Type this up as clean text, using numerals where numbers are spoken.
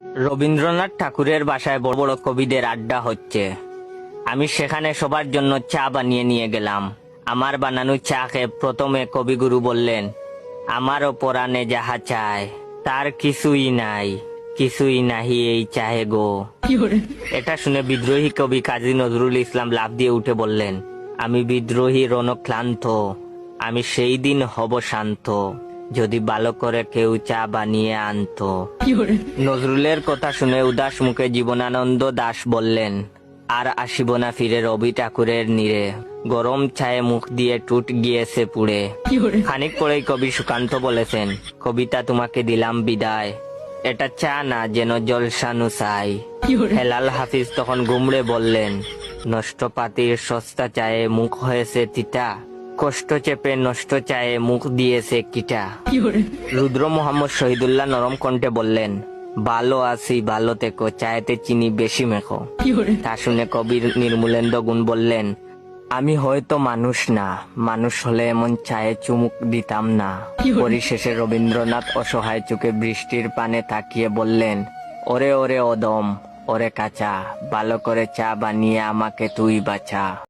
রবীন্দ্রনাথ ঠাকুরের বাসায় বড় বড় কবিদের আড্ডা হচ্ছে। আমি সেখানে সবার জন্য চা বানিয়ে নিয়ে গেলাম। আমার বানানো চা খেয়ে প্রথমে কবিগুরু বললেন, আমারও পরাণে যাহা চায় তার কিছুই নাই, কিছুই নাহি এই চাহে গো। এটা শুনে বিদ্রোহী কবি কাজী নজরুল ইসলাম লাফ দিয়ে উঠে বললেন, আমি বিদ্রোহী রণক্লান্ত, আমি সেই দিন হব শান্ত, যদি ভালো করে কেউ চা বানিয়ে আনতো। নজরুলের কথা শুনে উদাস মুখে জীবনানন্দ দাশ বললেন, আর আসিব না ফিরে রবি ঠাকুরের নীড়ে, গরম চায়ে মুখ দিয়ে টুট গিয়েছে পুড়ে। খানিক পরেই কবি সুকান্ত বলেছেন, কবিতা তোমাকে দিলাম বিদায়, এটা চা না যেন জলসানু চাই। হেলাল হাফিজ তখন গুমড়ে বললেন, নষ্ট পাতির সস্তা চায়ে মুখ হয়েছে তিতা, কষ্ট চেপে নষ্ট চায়ে মুখ দিয়েছে কিটা। রুদ্র মোহাম্মদ শহীদুল্লাহ নরম কণ্ঠে বললেন, ভালো আছি ভালো থেকো, চায়েতে চিনি বেশি মেখো। তা শুনে কবির নির্মূলেন্দ্র গুণ বললেন, আমি হয়তো মানুষ না, মানুষ হলে এমন চায়ে চুমুক দিতাম না। পরিশেষে রবীন্দ্রনাথ অসহায় চোখে বৃষ্টির পানে তাকিয়ে বললেন, ওরে ওরে অদম, ওরে কাঁচা, ভালো করে চা বানিয়ে আমাকে তুই বাঁচা।